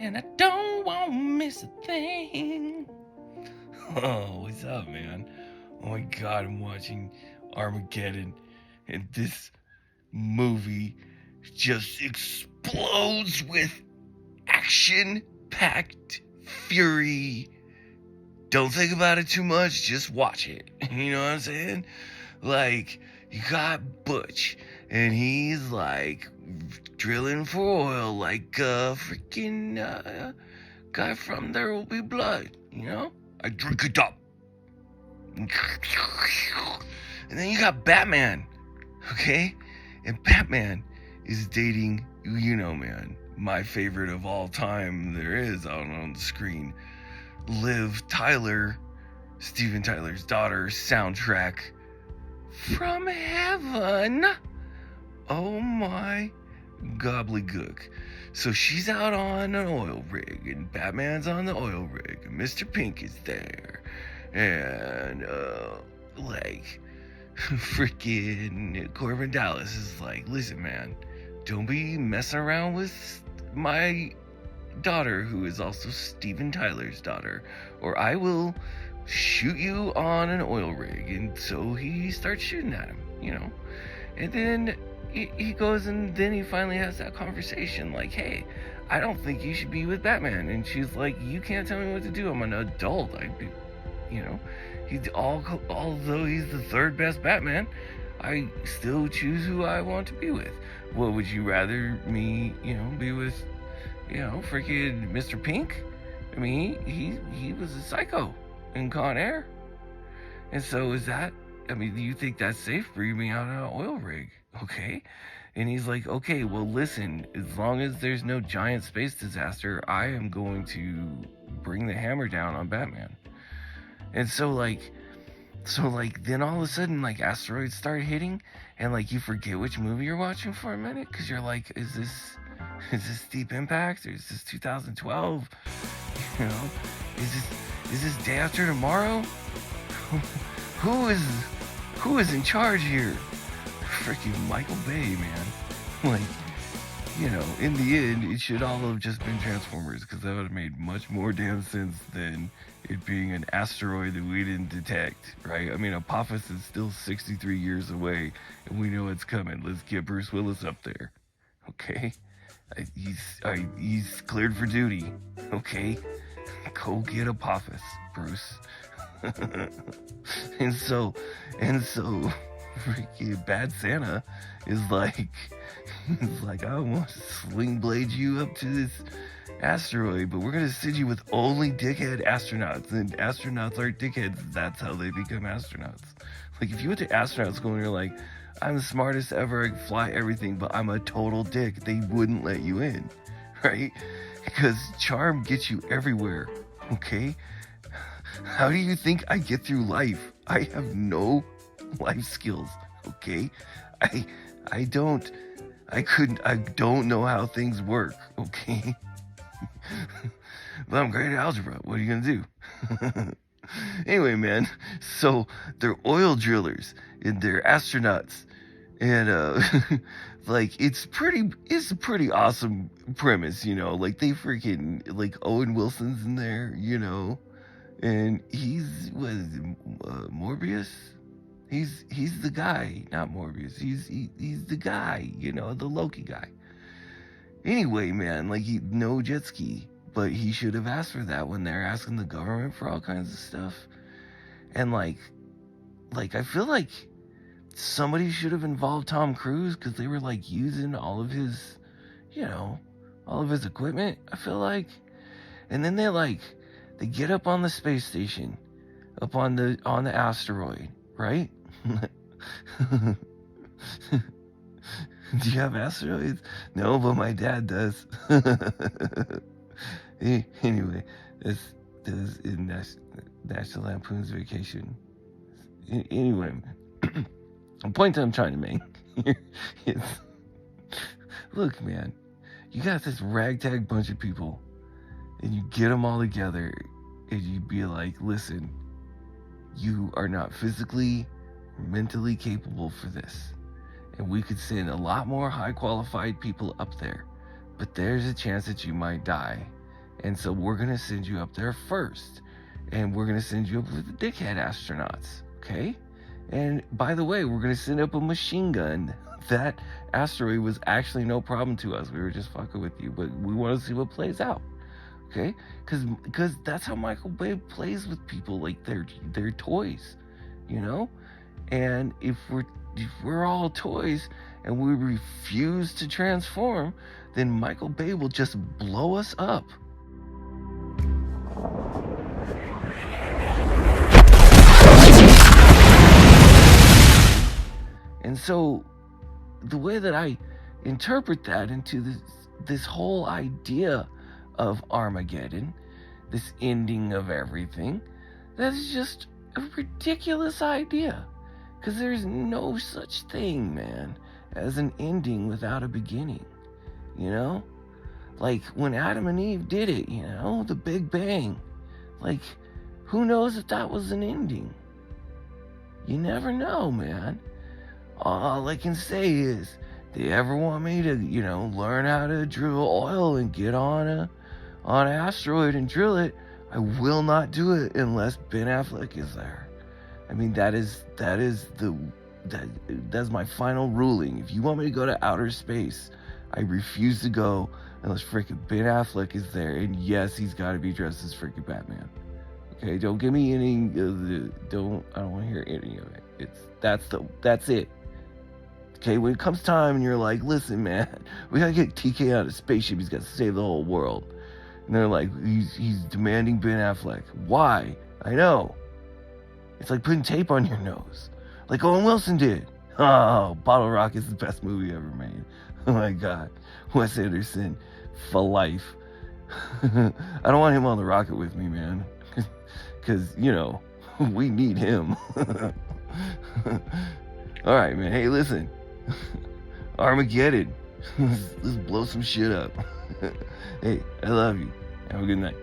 and I don't want to miss a thing. Oh, what's up, man? Oh my god, I'm watching Armageddon, and this movie just explodes with action-packed fury. Don't think about it too much, just watch it. You know what I'm saying? Like, you got Butch, and he's like drilling for oil like a freaking guy from There Will Be Blood, you know? I drink it up. And then you got Batman, okay? And Batman is dating, you know, man, my favorite of all time there is out on the screen, Liv Tyler, Steven Tyler's daughter, soundtrack from heaven. Oh my gobbledygook. So she's out on an oil rig, and Batman's on the oil rig, and Mr. Pink is there. And, like, freaking Corbin Dallas is like, listen, man, don't be messing around with my daughter, who is also Steven Tyler's daughter, or I will shoot you on an oil rig. And so he starts shooting at him, you know. And then he goes, and then he finally has that conversation like, hey, I don't think you should be with Batman. And she's like, you can't tell me what to do. I'm an adult. You know, although he's the third best Batman, I still choose who I want to be with. What would you rather me, you know, be with, you know, freaking Mr. Pink? I mean, he was a psycho in Con Air. And so is that, I mean, do you think that's safe? Bring me out on an oil rig, okay? And he's like, okay, well, listen, as long as there's no giant space disaster, I am going to bring the hammer down on Batman. And so then all of a sudden, like, asteroids start hitting, and, like, you forget which movie you're watching for a minute, because you're like, is this Deep Impact, or is this 2012? You know, is this Day After Tomorrow? Who is in charge here? Freaking Michael Bay, man. Like, you know, in the end, it should all have just been Transformers, because that would have made much more damn sense than it being an asteroid that we didn't detect, right? I mean, Apophis is still 63 years away, and we know it's coming. Let's get Bruce Willis up there, okay? He's cleared for duty, okay? Go get Apophis, Bruce. and so, freaking Bad Santa is like, I want to sling blade you up to this asteroid, but we're going to send you with only dickhead astronauts, and astronauts aren't dickheads. That's how they become astronauts. Like, if you went to astronaut school and you're like, I'm the smartest ever, I can fly everything, but I'm a total dick, they wouldn't let you in, right? Because charm gets you everywhere, okay? How do you think I get through life? I have no life skills, okay? I don't know how things work, okay? But I'm great at algebra. What are you gonna do? Anyway, man, so they're oil drillers and they're astronauts, and like, it's a pretty awesome premise, you know. Like, they freaking, like, Owen Wilson's in there, you know, and he's, what is it, Morbius? He's the guy, not Morbius. He's the guy, you know, the Loki guy. Anyway, man, like, no jet ski, but he should have asked for that when they're asking the government for all kinds of stuff. And like I feel like somebody should have involved Tom Cruise, because they were like using all of his, you know, all of his equipment, I feel like. And then they get up on the space station, up on the asteroid, right? Do you have asteroids? No, but my dad does. Anyway, this is National Lampoon's Vacation. Anyway, the point that I'm trying to make is, look, man, you got this ragtag bunch of people, and you get them all together, and you be like, listen, you are not physically or mentally capable for this. And we could send a lot more high qualified people up there, but there's a chance that you might die. And so we're going to send you up there first. And we're going to send you up with the dickhead astronauts, okay? And by the way, we're going to send up a machine gun. That asteroid was actually no problem to us. We were just fucking with you, but we want to see what plays out, okay? Because that's how Michael Bay plays with people, like they're toys, you know? And if we're all toys and we refuse to transform, then Michael Bay will just blow us up. And so the way that I interpret that into this whole idea of Armageddon, this ending of everything, that's just a ridiculous idea. Because there's no such thing, man, as an ending without a beginning, you know? Like when Adam and Eve did it, you know, the Big Bang. Like, who knows if that was an ending? You never know, man. All I can say is, do you ever want me to, you know, learn how to drill oil and get on an asteroid and drill it? I will not do it unless Ben Affleck is there. I mean, that's my final ruling. If you want me to go to outer space, I refuse to go unless freaking Ben Affleck is there. And yes, he's got to be dressed as freaking Batman. Okay, don't give me any. I don't want to hear any of it. That's it. Okay, when it comes time and you're like, listen, man, we gotta get TK out of spaceship. He's got to save the whole world. And they're like, he's demanding Ben Affleck. Why? I know. It's like putting tape on your nose, like Owen Wilson did. Oh, Bottle Rocket's the best movie ever made. Oh my God, Wes Anderson for life. I don't want him on the rocket with me, man, because you know we need him. All right, man. Hey, listen. Armageddon. Let's blow some shit up. Hey, I love you. Have a good night.